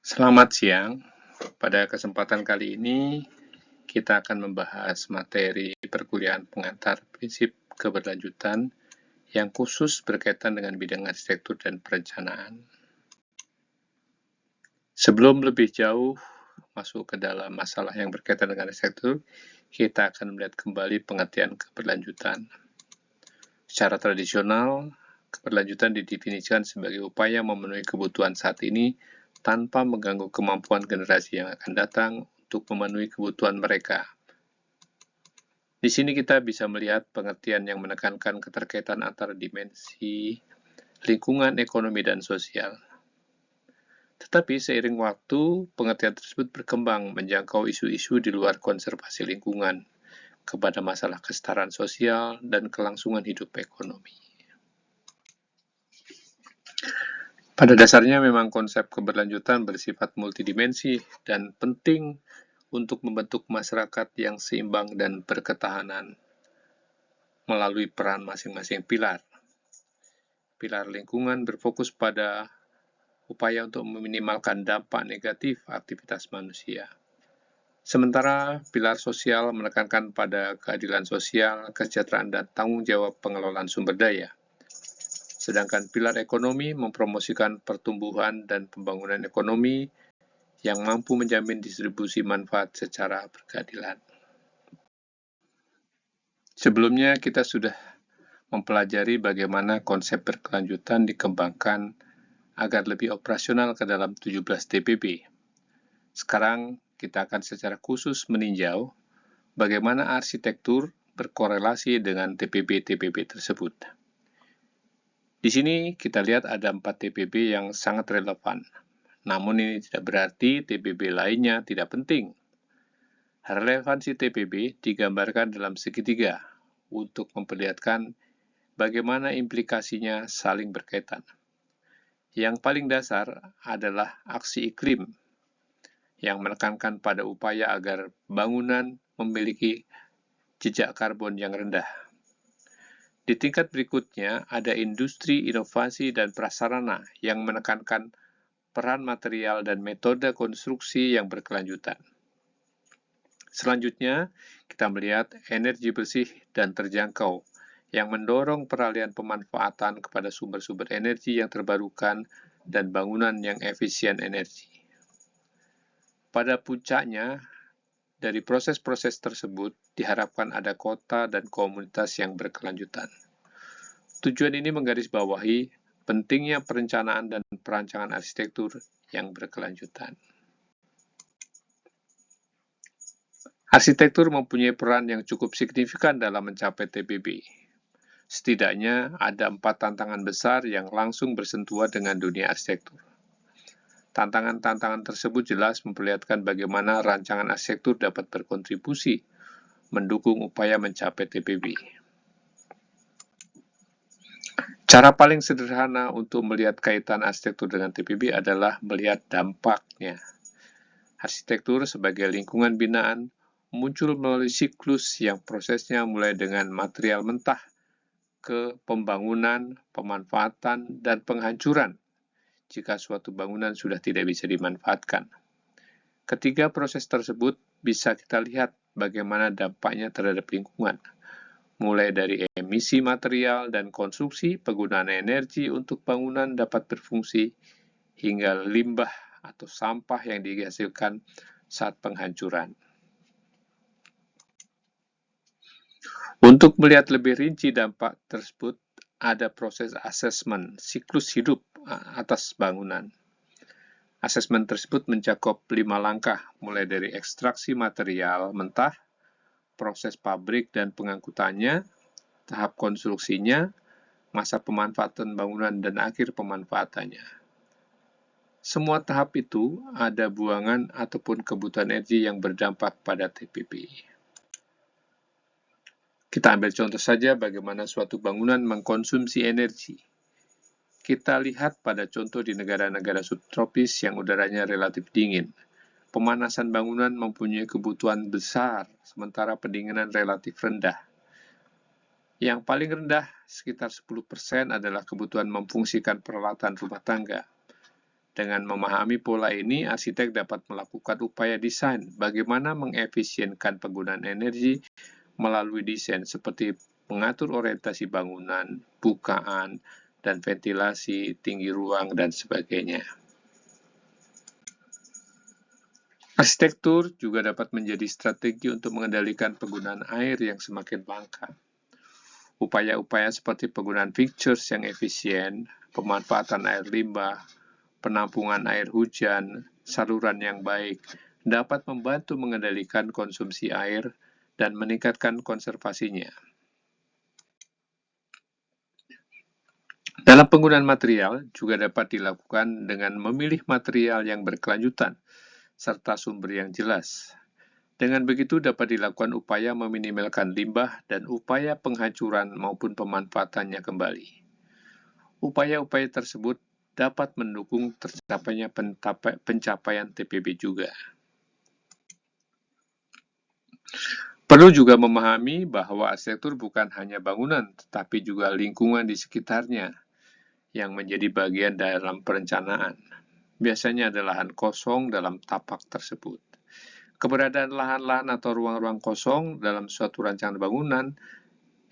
Selamat siang. Pada kesempatan kali ini, kita akan membahas materi perkuliahan pengantar prinsip keberlanjutan yang khusus berkaitan dengan bidang arsitektur dan perencanaan. Sebelum lebih jauh masuk ke dalam masalah yang berkaitan dengan arsitektur, kita akan melihat kembali pengertian keberlanjutan. Secara tradisional, keberlanjutan didefinisikan sebagai upaya memenuhi kebutuhan saat ini tanpa mengganggu kemampuan generasi yang akan datang untuk memenuhi kebutuhan mereka. Di sini kita bisa melihat pengertian yang menekankan keterkaitan antara dimensi lingkungan, ekonomi, dan sosial. Tetapi seiring waktu, pengertian tersebut berkembang menjangkau isu-isu di luar konservasi lingkungan, kepada masalah kesetaraan sosial dan kelangsungan hidup ekonomi. Pada dasarnya memang konsep keberlanjutan bersifat multidimensi dan penting untuk membentuk masyarakat yang seimbang dan berketahanan melalui peran masing-masing pilar. Pilar lingkungan berfokus pada upaya untuk meminimalkan dampak negatif aktivitas manusia. Sementara pilar sosial menekankan pada keadilan sosial, kesejahteraan, dan tanggung jawab pengelolaan sumber daya. Sedangkan pilar ekonomi mempromosikan pertumbuhan dan pembangunan ekonomi yang mampu menjamin distribusi manfaat secara berkeadilan. Sebelumnya kita sudah mempelajari bagaimana konsep berkelanjutan dikembangkan agar lebih operasional ke dalam 17 TPB. Sekarang kita akan secara khusus meninjau bagaimana arsitektur berkorelasi dengan TPB-TPB tersebut. Di sini kita lihat ada 4 TPB yang sangat relevan. Namun ini tidak berarti TPB lainnya tidak penting. Relevansi TPB digambarkan dalam segitiga untuk memperlihatkan bagaimana implikasinya saling berkaitan. Yang paling dasar adalah aksi iklim yang menekankan pada upaya agar bangunan memiliki jejak karbon yang rendah. Di tingkat berikutnya ada industri, inovasi, dan prasarana yang menekankan peran material dan metode konstruksi yang berkelanjutan. Selanjutnya, kita melihat energi bersih dan terjangkau yang mendorong peralihan pemanfaatan kepada sumber-sumber energi yang terbarukan dan bangunan yang efisien energi. Pada puncaknya, dari proses-proses tersebut diharapkan ada kota dan komunitas yang berkelanjutan. Tujuan ini menggarisbawahi pentingnya perencanaan dan perancangan arsitektur yang berkelanjutan. Arsitektur mempunyai peran yang cukup signifikan dalam mencapai TPB. Setidaknya ada 4 tantangan besar yang langsung bersentuhan dengan dunia arsitektur. Tantangan-tantangan tersebut jelas memperlihatkan bagaimana rancangan arsitektur dapat berkontribusi mendukung upaya mencapai TPB. Cara paling sederhana untuk melihat kaitan arsitektur dengan TPB adalah melihat dampaknya. Arsitektur sebagai lingkungan binaan muncul melalui siklus yang prosesnya mulai dengan material mentah ke pembangunan, pemanfaatan, dan penghancuran jika suatu bangunan sudah tidak bisa dimanfaatkan. Ketiga proses tersebut bisa kita lihat bagaimana dampaknya terhadap lingkungan, mulai dari emisi material dan konstruksi, penggunaan energi untuk bangunan dapat berfungsi, hingga limbah atau sampah yang dihasilkan saat penghancuran. Untuk melihat lebih rinci dampak tersebut, ada proses asesmen siklus hidup atas bangunan. Asesmen tersebut mencakup 5 langkah, mulai dari ekstraksi material mentah, proses pabrik dan pengangkutannya, tahap konstruksinya, masa pemanfaatan bangunan, dan akhir pemanfaatannya. Semua tahap itu ada buangan ataupun kebutuhan energi yang berdampak pada TPB. Kita ambil contoh saja bagaimana suatu bangunan mengkonsumsi energi. Kita lihat pada contoh di negara-negara subtropis yang udaranya relatif dingin. Pemanasan bangunan mempunyai kebutuhan besar, sementara pendinginan relatif rendah. Yang paling rendah, sekitar 10%, adalah kebutuhan memfungsikan peralatan rumah tangga. Dengan memahami pola ini, arsitek dapat melakukan upaya desain bagaimana mengefisienkan penggunaan energi melalui desain seperti mengatur orientasi bangunan, bukaan, dan ventilasi, tinggi ruang, dan sebagainya. Arsitektur juga dapat menjadi strategi untuk mengendalikan penggunaan air yang semakin langka. Upaya-upaya seperti penggunaan fixtures yang efisien, pemanfaatan air limbah, penampungan air hujan, saluran yang baik, dapat membantu mengendalikan konsumsi air dan meningkatkan konservasinya. Dalam penggunaan material juga dapat dilakukan dengan memilih material yang berkelanjutan, serta sumber yang jelas. Dengan begitu dapat dilakukan upaya meminimalkan limbah dan upaya penghancuran maupun pemanfaatannya kembali. Upaya-upaya tersebut dapat mendukung tercapainya pencapaian TPB juga. Perlu juga memahami bahwa arsitektur bukan hanya bangunan, tetapi juga lingkungan di sekitarnya yang menjadi bagian dalam perencanaan. Biasanya ada lahan kosong dalam tapak tersebut. Keberadaan lahan-lahan atau ruang-ruang kosong dalam suatu rancangan bangunan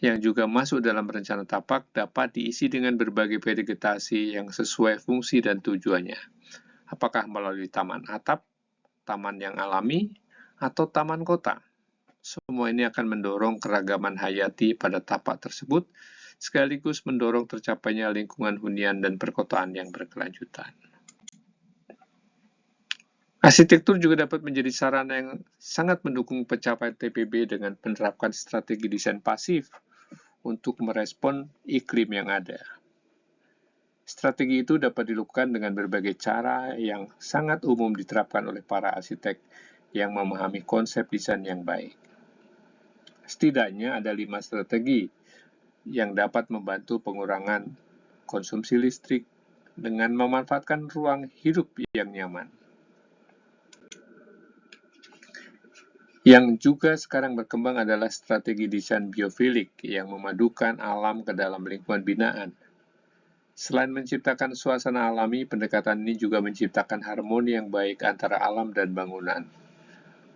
yang juga masuk dalam rencana tapak dapat diisi dengan berbagai vegetasi yang sesuai fungsi dan tujuannya. Apakah melalui taman atap, taman yang alami, atau taman kota. Semua ini akan mendorong keragaman hayati pada tapak tersebut, sekaligus mendorong tercapainya lingkungan hunian dan perkotaan yang berkelanjutan. Arsitektur juga dapat menjadi sarana yang sangat mendukung pencapaian TPB dengan menerapkan strategi desain pasif untuk merespon iklim yang ada. Strategi itu dapat dilakukan dengan berbagai cara yang sangat umum diterapkan oleh para arsitek yang memahami konsep desain yang baik. Setidaknya ada 5 strategi yang dapat membantu pengurangan konsumsi listrik dengan memanfaatkan ruang hidup yang nyaman. Yang juga sekarang berkembang adalah strategi desain biofilik yang memadukan alam ke dalam lingkungan binaan. Selain menciptakan suasana alami, pendekatan ini juga menciptakan harmoni yang baik antara alam dan bangunan.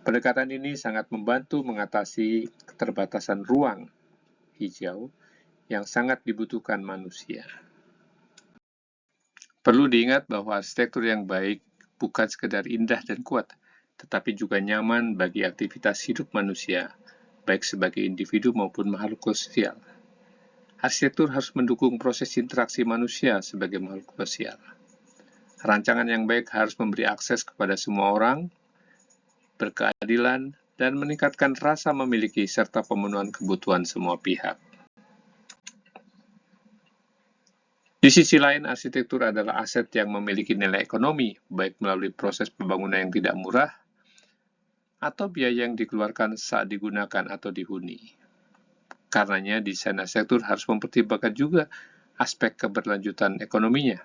Pendekatan ini sangat membantu mengatasi keterbatasan ruang hijau yang sangat dibutuhkan manusia. Perlu diingat bahwa arsitektur yang baik bukan sekedar indah dan kuat, tetapi juga nyaman bagi aktivitas hidup manusia, baik sebagai individu maupun makhluk sosial. Arsitektur harus mendukung proses interaksi manusia sebagai makhluk sosial. Rancangan yang baik harus memberi akses kepada semua orang, berkeadilan, dan meningkatkan rasa memiliki serta pemenuhan kebutuhan semua pihak. Di sisi lain, arsitektur adalah aset yang memiliki nilai ekonomi, baik melalui proses pembangunan yang tidak murah, atau biaya yang dikeluarkan saat digunakan atau dihuni. Karenanya, desain arsitektur harus mempertimbangkan juga aspek keberlanjutan ekonominya.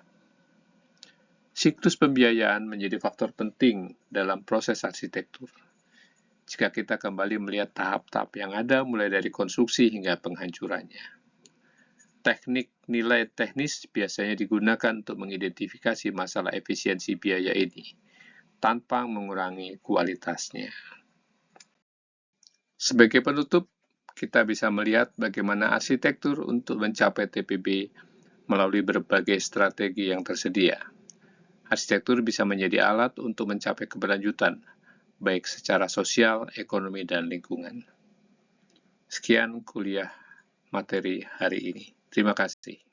Siklus pembiayaan menjadi faktor penting dalam proses arsitektur. Jika kita kembali melihat tahap-tahap yang ada, mulai dari konstruksi hingga penghancurannya. Teknik nilai teknis biasanya digunakan untuk mengidentifikasi masalah efisiensi biaya ini, tanpa mengurangi kualitasnya. Sebagai penutup, kita bisa melihat bagaimana arsitektur untuk mencapai TPB melalui berbagai strategi yang tersedia. Arsitektur bisa menjadi alat untuk mencapai keberlanjutan, baik secara sosial, ekonomi, dan lingkungan. Sekian kuliah materi hari ini. Terima kasih.